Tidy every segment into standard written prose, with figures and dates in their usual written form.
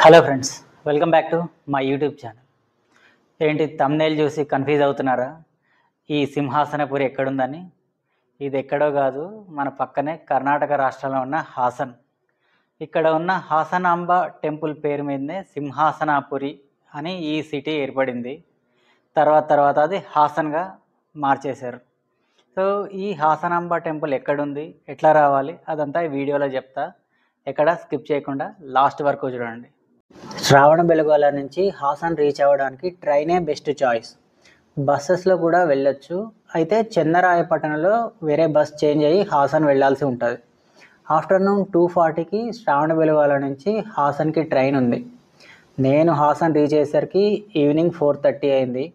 Hello friends, welcome back to my YouTube channel. ఏంటి thumbnail చూసి confuse అవుతున్నారా? ఈ సింహాసనపురి ఎక్కడుందని? ఇది ఎక్కడో కాదు, మన పక్కనే కర్ణాటక రాష్ట్రంలో ఉన్న హాసన్. ఇక్కడ ఉన్న హాసనాంబ టెంపుల్ పేరు మీదనే సింహాసనపురి అని ఈ సిటీ ఏర్పడింది. తర్వాత అది హాసన్గా మార్చేశారు. సో ఈ హాసనాంబ టెంపుల్ ఎక్కడుంది, ఎట్లా రావాలి, అదంతా ఈ వీడియోలో చెప్తా. ఎక్కడ స్కిప్ చేయకుండా లాస్ట్ వరకు చూడండి. శ్రావణ బెళగోళ నుంచి హాసన్ రీచ్ అవ్వడానికి ట్రైనే బెస్ట్ చాయిస్. బస్సెస్లో కూడా వెళ్ళొచ్చు, అయితే చెన్నరాయపట్టణంలో వేరే బస్ చేంజ్ అయ్యి హాసన్ వెళ్ళాల్సి ఉంటుంది. ఆఫ్టర్నూన్ 2:40కి శ్రావణ బెళగోళ నుంచి హాసన్కి ట్రైన్ ఉంది. నేను హాసన్ రీచ్ అయ్యేసరికి ఈవినింగ్ 4:30 అయింది.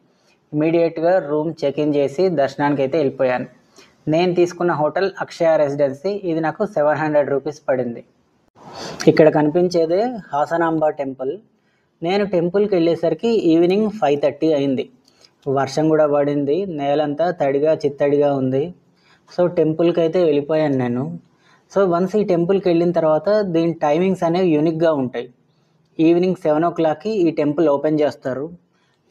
ఇమీడియట్గా రూమ్ చెక్ఇన్ చేసి దర్శనానికి అయితే వెళ్ళిపోయాను. నేను తీసుకున్న హోటల్ అక్షయ రెసిడెన్సీ. ఇది నాకు 700 రూపీస్ పడింది. ఇక్కడ కనిపించేదే హాసనాంబ టెంపుల్. నేను టెంపుల్కి వెళ్ళేసరికి ఈవినింగ్ 5:30 అయింది. వర్షం కూడా పడింది, నేలంతా తడిగా చిత్తడిగా ఉంది. సో టెంపుల్కి అయితే వెళ్ళిపోయాను నేను. సో వన్స్ ఈ టెంపుల్కి వెళ్ళిన తర్వాత దీని టైమింగ్స్ అనేవి యూనిక్గా ఉంటాయి. ఈవినింగ్ 7 o'clockకి ఈ టెంపుల్ ఓపెన్ చేస్తారు.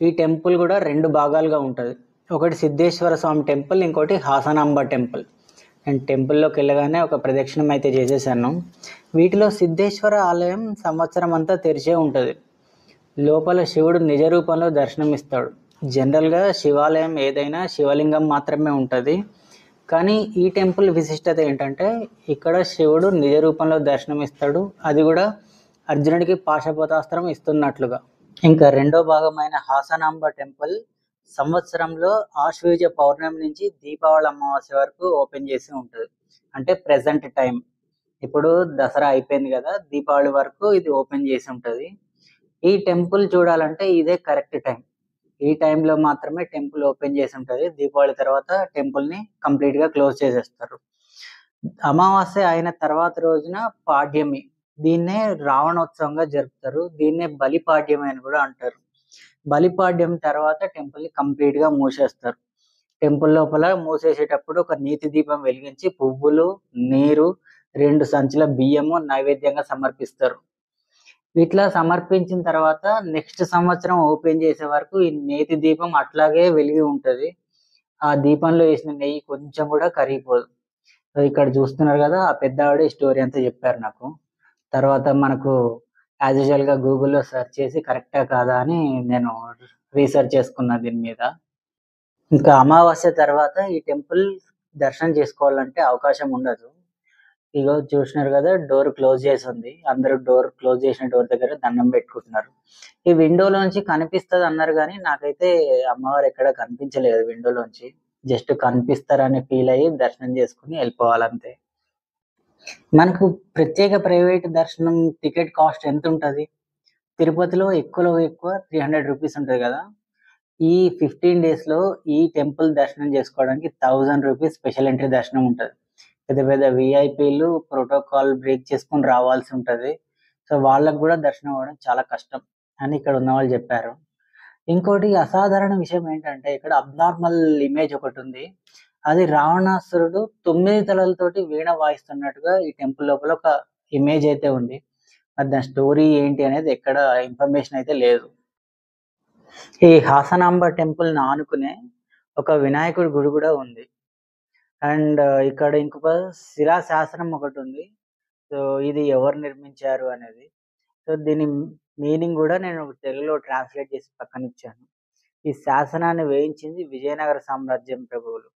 ఈ టెంపుల్ కూడా 2 భాగాలుగా ఉంటుంది. ఒకటి సిద్ధేశ్వర స్వామి టెంపుల్, ఇంకోటి హాసనాంబ టెంపుల్. నేను టెంపుల్లోకి వెళ్ళగానే ఒక ప్రదక్షిణం అయితే చేసేసాను. వీటిలో సిద్ధేశ్వర ఆలయం సంవత్సరం అంతా తెరిచే ఉంటుంది. లోపల శివుడు నిజ రూపంలో దర్శనమిస్తాడు. జనరల్గా శివాలయం ఏదైనా శివలింగం మాత్రమే ఉంటుంది, కానీ ఈ టెంపుల్ విశిష్టత ఏంటంటే ఇక్కడ శివుడు నిజ రూపంలో దర్శనమిస్తాడు, అది కూడా అర్జునుడికి పాశుపతాస్త్రం ఇస్తున్నట్లుగా. ఇంకా రెండో భాగమైన హాసనాంబ టెంపుల్ సంవత్సరంలో ఆశ్వయుజ పౌర్ణమి నుంచి దీపావళి అమావాస్య వరకు ఓపెన్ చేసి ఉంటుంది. అంటే ప్రెజెంట్ టైం, ఇప్పుడు దసరా అయిపోయింది కదా, దీపావళి వరకు ఇది ఓపెన్ చేసి ఉంటుంది. ఈ టెంపుల్ చూడాలంటే ఇదే కరెక్ట్ టైం. ఈ టైంలో మాత్రమే టెంపుల్ ఓపెన్ చేసి ఉంటుంది. దీపావళి తర్వాత టెంపుల్ని కంప్లీట్గా క్లోజ్ చేసేస్తారు. అమావాస్య అయిన తర్వాత రోజున పాడ్యమి, దీన్నే రావణోత్సవంగా జరుపుతారు. దీన్నే బలిపాడ్యమి అని కూడా అంటారు. బలిపాడ్యం తర్వాత టెంపుల్ని కంప్లీట్గా మూసేస్తారు. టెంపుల్ లోపల మూసేసేటప్పుడు ఒక నీతి దీపం వెలిగించి పువ్వులు, నీరు, 2 సంచుల బియ్యము నైవేద్యంగా సమర్పిస్తారు. ఇట్లా సమర్పించిన తర్వాత నెక్స్ట్ సంవత్సరం ఓపెన్ చేసే వరకు ఈ నేతి దీపం అట్లాగే వెలిగి ఉంటుంది. ఆ దీపంలో వేసిన నెయ్యి కొంచెం కూడా కరిగిపోదు. ఇక్కడ చూస్తున్నారు కదా, ఆ పెద్ద ఆవిడ స్టోరీ అంతా చెప్పారు నాకు. తర్వాత మనకు యాజ్ యూజువల్గా గూగుల్లో సెర్చ్ చేసి కరెక్టా కాదా అని నేను రీసెర్చ్ చేసుకున్నా దీని మీద. ఇంకా అమావాస్య తర్వాత ఈ టెంపుల్ దర్శనం చేసుకోవాలంటే అవకాశం ఉండదు. ఇగో చూసినారు కదా, డోర్ క్లోజ్ చేసి ఉంది. అందరూ డోర్ క్లోజ్ చేసిన డోర్ దగ్గర దండం పెట్టుకుంటున్నారు. ఈ విండోలోంచి కనిపిస్తుంది అన్నారు, కానీ నాకైతే అమ్మవారు ఎక్కడ కనిపించలేదు విండోలోంచి. జస్ట్ కనిపిస్తారని ఫీల్ అయ్యి దర్శనం చేసుకుని వెళ్ళిపోవాలంతే. మనకు ప్రత్యేక ప్రైవేట్ దర్శనం టికెట్ కాస్ట్ ఎంత ఉంటుంది? తిరుపతిలో ఎక్కువలో ఎక్కువ 300 రూపీస్ ఉంటుంది కదా. ఈ 15 డేస్లో ఈ టెంపుల్ దర్శనం చేసుకోవడానికి 1000 రూపీస్ స్పెషల్ ఎంట్రీ దర్శనం ఉంటుంది. పెద్ద పెద్ద విఐపీలు ప్రోటోకాల్ బ్రేక్ చేసుకొని రావాల్సి ఉంటుంది. సో వాళ్ళకు కూడా దర్శనం అవ్వడం చాలా కష్టం అని ఇక్కడ ఉన్న వాళ్ళు చెప్పారు. ఇంకోటి అసాధారణ విషయం ఏంటంటే ఇక్కడ అబ్నార్మల్ ఇమేజ్ ఒకటి ఉంది. అది రావణాసురుడు 9 తలలతోటి వీణ వాయిస్తున్నట్టుగా ఈ టెంపుల్ లోపల ఒక ఇమేజ్ అయితే ఉంది. మరి దాని స్టోరీ ఏంటి అనేది ఎక్కడ ఇన్ఫర్మేషన్ అయితే లేదు. ఈ హాసనాంబ టెంపుల్ని ఆనుకునే ఒక వినాయకుడి గుడి కూడా ఉంది. అండ్ ఇక్కడ ఇంకొక శిలాశాసనం ఒకటి ఉంది. సో ఇది ఎవరు నిర్మించారు అనేది. సో దీని మీనింగ్ కూడా నేను తెలుగులో ట్రాన్స్లేట్ చేసి పక్కన ఇచ్చాను. ఈ శాసనాన్ని వేయించింది విజయనగర సామ్రాజ్యం ప్రభువులు.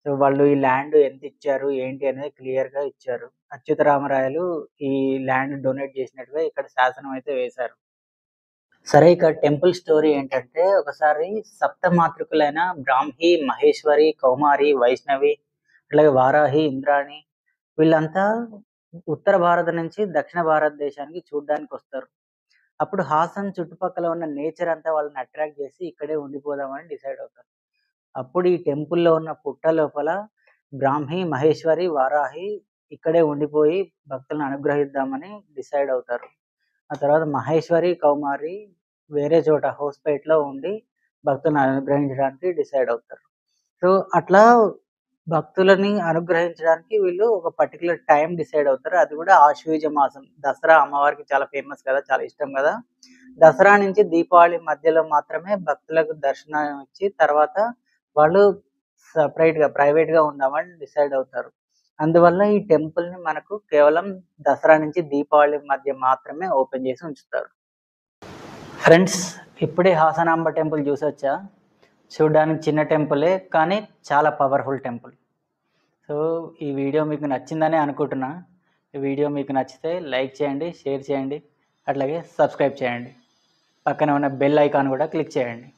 సో వాళ్ళు ఈ ల్యాండ్ ఎంత ఇచ్చారు ఏంటి అనేది క్లియర్గా ఇచ్చారు. అచ్యుతరామరాయలు ఈ ల్యాండ్ డొనేట్ చేసినట్టుగా ఇక్కడ శాసనం అయితే వేశారు. సరే, ఇక్కడ టెంపుల్ స్టోరీ ఏంటంటే ఒకసారి సప్త మాతృకులైన బ్రాహ్మి, మహేశ్వరి, కౌమారి, వైష్ణవి, అట్లాగే వారాహి, ఇంద్రాణి వీళ్ళంతా ఉత్తర భారత నుంచి దక్షిణ భారతదేశానికి చూడడానికి వస్తారు. అప్పుడు హాసన్ చుట్టుపక్కల ఉన్న నేచర్ అంతా వాళ్ళని అట్రాక్ట్ చేసి ఇక్కడే ఉండిపోదామని డిసైడ్ అవుతారు. అప్పుడు ఈ టెంపుల్లో ఉన్న పుట్ట లోపల బ్రాహ్మి, మహేశ్వరి, వారాహి ఇక్కడే ఉండిపోయి భక్తులను అనుగ్రహిద్దామని డిసైడ్ అవుతారు. ఆ తర్వాత మహేశ్వరి, కౌమారి వేరే చోట హౌస్పేట్లో ఉండి భక్తులను అనుగ్రహించడానికి డిసైడ్ అవుతారు. సో అట్లా భక్తులని అనుగ్రహించడానికి వీళ్ళు ఒక పర్టిక్యులర్ టైం డిసైడ్ అవుతారు. అది కూడా ఆశ్వయుజ మాసం. దసరా అమ్మవారికి చాలా ఫేమస్ కదా! చాలా ఇష్టం కదా! దసరా నుంచి దీపావళి మధ్యలో మాత్రమే భక్తులకు దర్శనం ఇచ్చి తర్వాత వాళ్ళు సెపరేట్‌గా, ప్రైవేట్‌గా ఉందామని డిసైడ్ అవుతారు. అందువల్ల ఈ టెంపుల్‌ని మనకు కేవలం దసరా నుంచి దీపావళి మధ్య మాత్రమే ఓపెన్ చేసి ఉంచుతారు. ఫ్రెండ్స్, ఇప్పుడే హాసనాంబ టెంపుల్ చూసొచ్చా. చూడ్డానికి చిన్న టెంపులే కానీ చాలా పవర్‌ఫుల్ టెంపుల్. సో, ఈ వీడియో మీకు నచ్చిందనే అనుకుంటున్నా. ఈ వీడియో మీకు నచ్చితే లైక్ చేయండి, షేర్ చేయండి, అట్లాగే సబ్స్క్రైబ్ చేయండి. పక్కనే ఉన్న బెల్ ఐకాన్ కూడా క్లిక్ చేయండి.